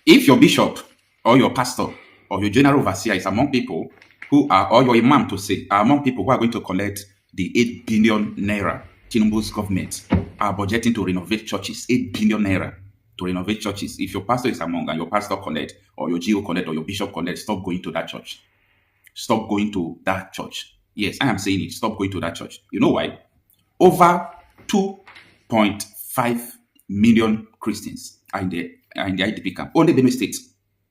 If your bishop or your pastor or your general overseer is among people who are, or your imam to say, are among people who are going to collect the 8 billion naira Tinubu's government are budgeting to renovate churches, 8 billion naira to renovate churches. If your pastor is among and your pastor collect, or your GO collect, or your bishop collect, stop going to that church. Stop going to that church. Yes, I am saying it. Stop going to that church. You know why? Over 2.5 million Christians are in the IDP camp. Only Benue State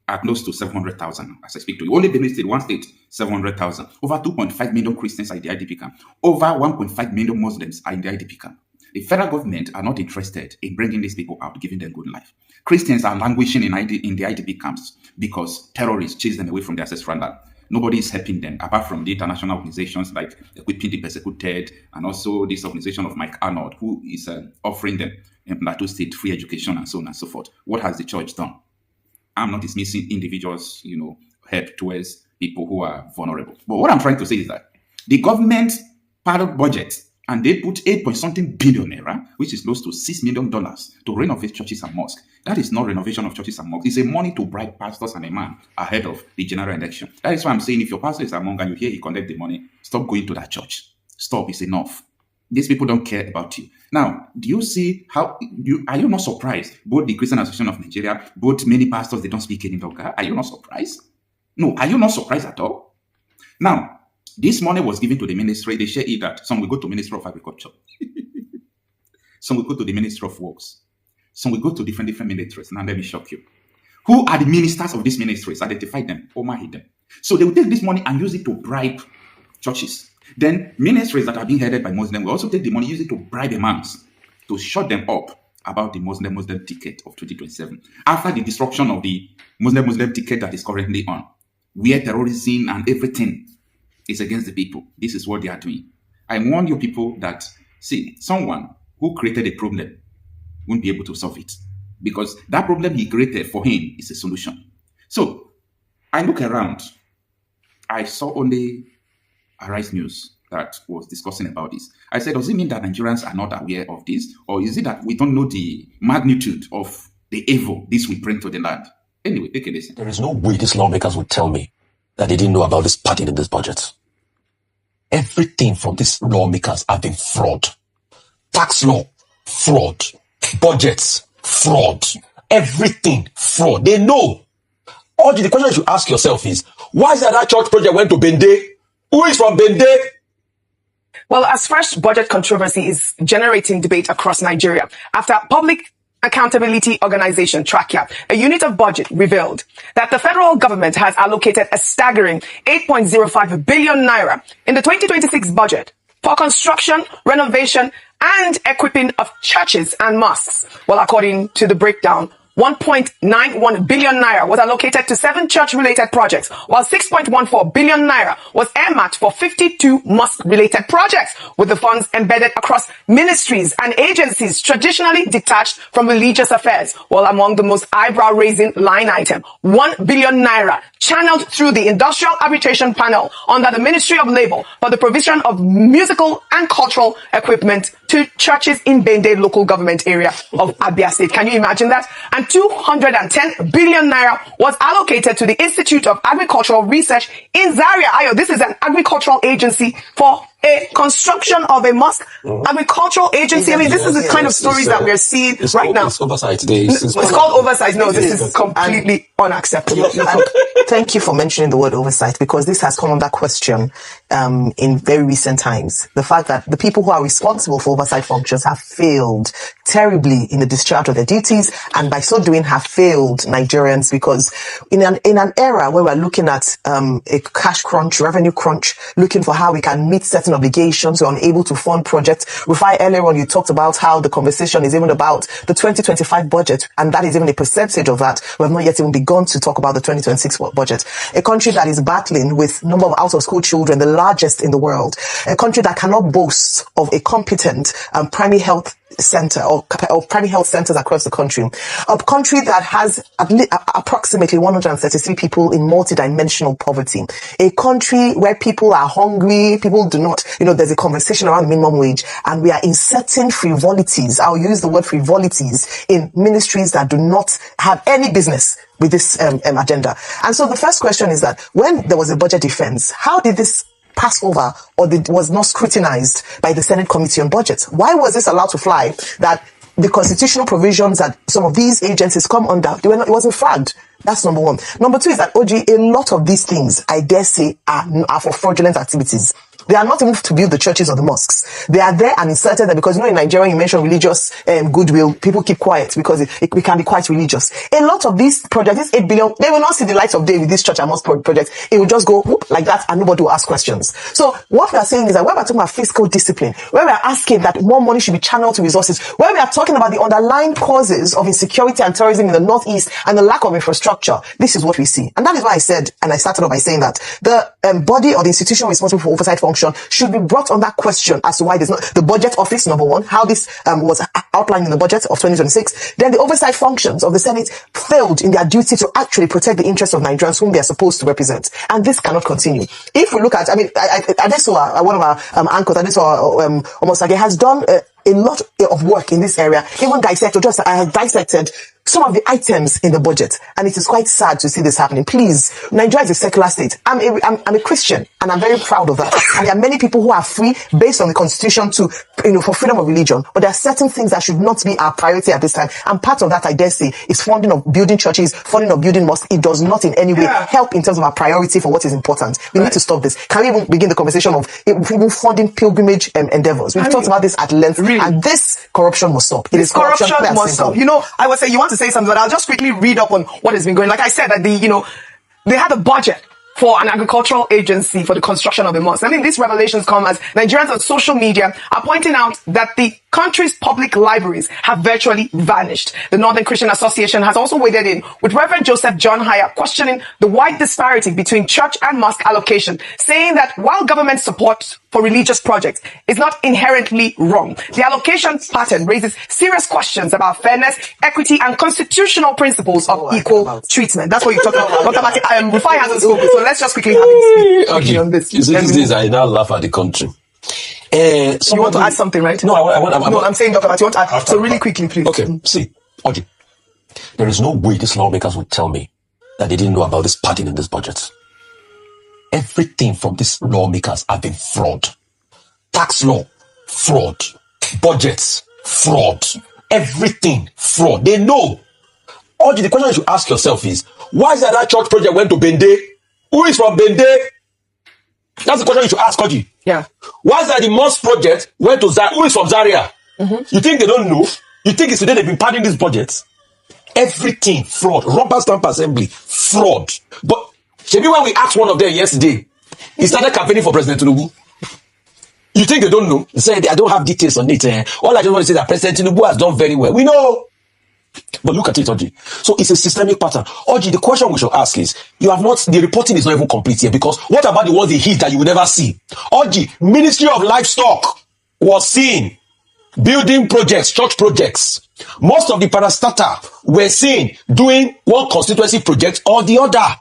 are close to 700,000 as I speak to you. Only Benue State, one state, 700,000. Over 2.5 million Christians are in the IDP camp. Over 1.5 million Muslims are in the IDP camp. The federal government are not interested in bringing these people out, giving them good life. Christians are languishing in the IDP camps because terrorists chase them away from their ancestral land. Nobody is helping them apart from the international organizations like Equipping the Persecuted and also this organization of Mike Arnold, who is offering them in Plateau State free education and so on and so forth. What has the church done? I'm not dismissing individuals, help towards people who are vulnerable. But what I'm trying to say is that the government pilot budget, and they put 8-point-something billion naira, which is close to $6 million, to renovate churches and mosques. That is not renovation of churches and mosques. It's a money to bribe pastors and a man ahead of the general election. That is why I'm saying if your pastor is among and you hear he collect the money, stop going to that church. Stop. It's enough. These people don't care about you. Now, do you see how are you not surprised? Both the Christian Association of Nigeria, both many pastors, they don't speak any longer. Are you not surprised? No, are you not surprised at all? Now, this money was given to the ministry. They share it that some will go to Ministry of Agriculture. Some will go to the Ministry of Works. Some will go to different ministries. Now, let me shock you. Who are the ministers of these ministries? Identify them. Omar hid them. So they will take this money and use it to bribe churches. Then ministries that are being headed by Muslims will also take the money, use it to bribe imams, to shut them up about the Muslim ticket of 2027. After the destruction of the Muslim ticket that is currently on, where terrorism and everything is against the people. This is what they are doing. I warn you people that, see, someone who created a problem won't be able to solve it because that problem he created for him is a solution. So I look around. I saw only Arise News that was discussing about this. I said, does it mean that Nigerians are not aware of this? Or is it that we don't know the magnitude of the evil this will bring to the land? Anyway, take a listen. There is no way these lawmakers would tell me that they didn't know about this padding in this budget. Everything from these lawmakers have been fraud. Tax law, fraud. Budgets, fraud. Everything, fraud. They know. All the question you should ask yourself is, why is that church project went to Bende? Who is from Bende? Well, as fresh budget controversy is generating debate across Nigeria, after Public Accountability Organization, Trackia, a unit of budget, revealed that the federal government has allocated a staggering 8.05 billion naira in the 2026 budget for construction, renovation, and equipping of churches and mosques. Well, according to the breakdown, 1.91 billion naira was allocated to 7 church-related projects, while 6.14 billion naira was earmarked for 52 mosque-related projects, with the funds embedded across ministries and agencies traditionally detached from religious affairs. Well, among the most eyebrow-raising line item, 1 billion naira channeled through the Industrial Arbitration Panel under the Ministry of Labour for the provision of musical and cultural equipment to churches in Bende local government area of Abia State. Can you imagine that? And 210 billion naira was allocated to the Institute of Agricultural Research in Zaria. Ayo, this is an agricultural agency for a construction of a mosque. Agricultural agency. I mean, this is the kind of stories that we're seeing right now. It's oversight. It's called oversight. No, this is completely unacceptable. Thank you for mentioning the word oversight, because this has come under question in very recent times. The fact that the people who are responsible for oversight functions have failed terribly in the discharge of their duties, and by so doing have failed Nigerians, because in an era where we're looking at a cash crunch, revenue crunch, looking for how we can meet certain obligations, we're unable to fund projects. Rufai, earlier on you talked about how the conversation is even about the 2025 budget, and that is even a percentage of that. We have not yet even begun to talk about the 2026 budget. A country that is battling with number of out-of-school children, the largest in the world. A country that cannot boast of a competent primary health center or primary health centers across the country. A country that has approximately 133 people in multidimensional poverty. A country where people are hungry, people do not, there's a conversation around minimum wage, and we are inserting frivolities. I'll use the word frivolities in ministries that do not have any business with this agenda. And so the first question is that when there was a budget defense, how did this pass over or was not scrutinized by the Senate Committee on Budget? Why was this allowed to fly, that the constitutional provisions that some of these agencies come under, it wasn't flagged? That's number one. Number two is that, OG, a lot of these things, I dare say, are for fraudulent activities. They are not even to build the churches or the mosques. They are there and inserted there because, in Nigeria, you mention religious goodwill. People keep quiet because it can be quite religious. A lot of these projects, this 8 billion, they will not see the light of day with this church and mosque project. It will just go whoop, like that and nobody will ask questions. So what we are saying is that when we are talking about fiscal discipline, when we are asking that more money should be channeled to resources, when we are talking about the underlying causes of insecurity and terrorism in the Northeast and the lack of infrastructure, this is what we see. And that is why I said, and I started off by saying that the body or the institution responsible for oversight function should be brought on that question as to why there's not the budget office, number one, how this was outlined in the budget of 2026. Then the oversight functions of the Senate failed in their duty to actually protect the interests of Nigerians whom they are supposed to represent. And this cannot continue. If we look at, Adesowa, one of our anchors, Adesowa Omosage, has done a lot of work in this area, even dissected some of the items in the budget, and it is quite sad to see this happening. Please, Nigeria is a secular state. I'm a Christian, and I'm very proud of that. And there are many people who are free based on the constitution to, for freedom of religion. But there are certain things that should not be our priority at this time. And part of that, I dare say, is funding of building churches, funding of building mosques. It does not in any way help in terms of our priority for what is important. We need to stop this. Can we even begin the conversation of even funding pilgrimage endeavors? We've talked about this at length, and this corruption must stop. It is corruption must stop. I would say you want to say something, but I'll just quickly read up on what has been going. Like I said, that they had a budget for an agricultural agency for the construction of the mosque. These revelations come as Nigerians on social media are pointing out that the country's public libraries have virtually vanished. The Northern Christian Association has also waded in with Reverend Joseph John Hire questioning the wide disparity between church and mosque allocation, saying that while government support for religious projects is not inherently wrong, the allocation pattern raises serious questions about fairness, equity, and constitutional principles of equal treatment. That's what you're talking about. Dr. Rufai hasn't spoken, so let's just quickly have him speak on this. You see, these days I now laugh at the country. You want to add something, right? No, I'm saying, Dr. Matt, you want to add? So really quickly, please. Okay, see, Oji, there is no way these lawmakers would tell me that they didn't know about this padding in this budget. Everything from these lawmakers have been fraud. Tax law, fraud. Budgets, fraud. Everything, fraud. They know. Oji, the question you should ask yourself is, why is that church project went to Bende? Who is from Bende? That's the question you should ask, Oji. Yeah. Why is that the mosque project went to Zaria? Who is from Zaria? You think they don't know? You think it's today they've been padding these budgets? Everything, fraud. Rubber stamp assembly, fraud. But maybe when we asked one of them yesterday, he started campaigning for President Tinubu. You think they don't know? They said, I don't have details on it. All I just want to say is that President Tinubu has done very well. We know. But look at it, Oji. So it's a systemic pattern. Oji, the question we should ask is, the reporting is not even complete here, because what about the ones they hit that you will never see? Oji, Ministry of Livestock was seen building projects, church projects. Most of the parastatal were seen doing one constituency project or the other.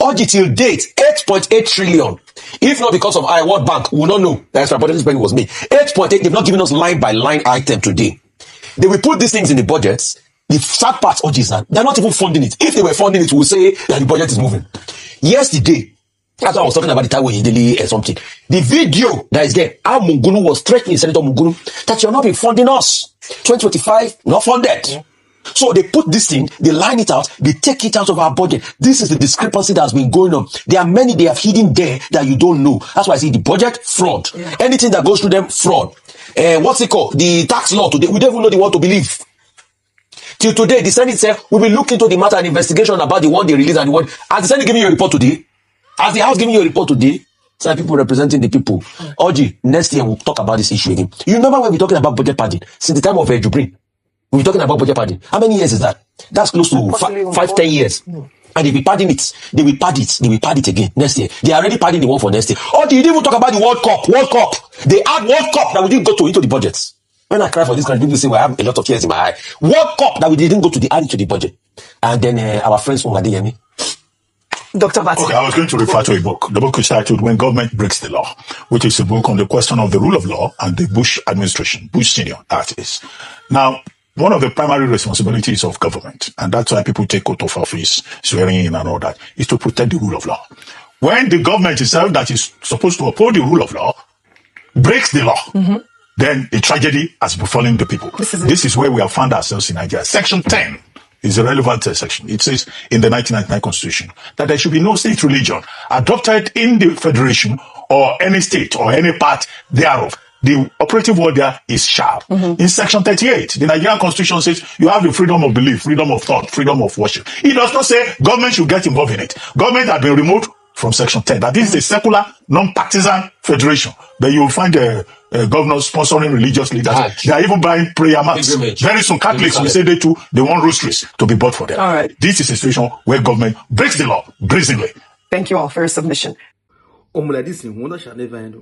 Oji, till date, 8.8 trillion. If not because of World Bank, we will not know that extra spending was made. 8.8, they've not given us line by line item today. They will put these things in the budgets. The sad part, Oji, is that they're not even funding it. If they were funding it, we would say that the budget is moving. Yesterday, that's why I was talking about the Taiwo Yedeli or something. The video that is there, how Mungunu was threatening Senator Mungunu that you're not been funding us. 2025, not funded. Yeah. So they put this thing, they line it out, they take it out of our budget. This is the discrepancy that's been going on. There are many they have hidden there that you don't know. That's why I say the budget, fraud. Yeah. Anything that goes through them, fraud. What's it called? The tax law today, we don't even know they want to believe. Till today, the Senate said, we will look into the matter and investigation about the one they released and the one. Has the Senate giving you a report today? Has the House giving you a report today? Some people representing the people. Oji, next year we'll talk about this issue again. You remember when we're talking about budget padding? Since the time of Jubrin, we were talking about budget padding. How many years is that? That's close to 5-10 years. And they will padding it. They will pad it. They will pad it again next year. They are already padding the one for next year. Oji, you didn't even talk about the World Cup. They add World Cup that we didn't go into the budgets. When I cry for this country, people say, well, I have a lot of tears in my eye. What cup that we didn't go to the add to the budget? And then our friends from Adeyemi. Dr. Bati. Okay, I was going to refer to a book. The book is titled When Government Breaks the Law, which is a book on the question of the rule of law and the Bush administration, Bush Senior, that is. Now, one of the primary responsibilities of government, and that's why people take oath of office, swearing in and all that, is to protect the rule of law. When the government itself that is supposed to uphold the rule of law breaks the law, then a tragedy has befallen the people. This is where we have found ourselves in Nigeria. Section 10 is a relevant section. It says in the 1999 Constitution that there should be no state religion adopted in the federation or any state or any part thereof. The operative word there is shall. In Section 38, the Nigerian Constitution says you have the freedom of belief, freedom of thought, freedom of worship. It does not say government should get involved in it. Government has been removed from Section 10. That this is a secular, non-partisan federation. Then you will find governors sponsoring religious leaders. They are even buying prayer mats. Very soon, Catholics will say they too, they want rosaries to be bought for them. All right. This is a situation where government breaks the law brazenly. Thank you all for your submission. Like this, wonder shall never end.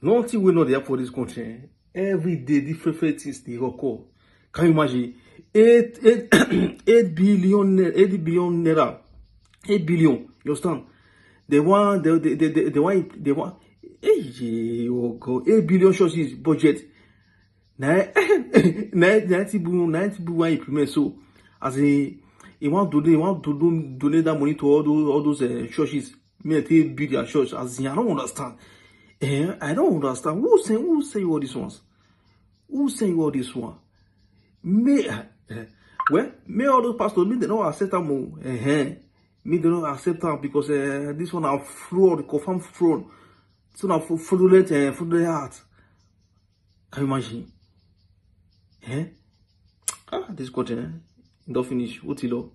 Nothing we know there for this country. Every day, different things they occur. Can you imagine? 8 billion naira. 8 billion. You understand? They want 8 billion churches budget. 90 billion implement. So as he want to donate that money to all those churches. Me build their church. As in, I don't understand. I don't understand. Who say all these ones? Who say all this one? Me all those pastors, me they don't accept them. Me they don't accept them because this one are fraud, confirmed fraud. So now fraudulent heart. Can you imagine? This country don't finish. What you know?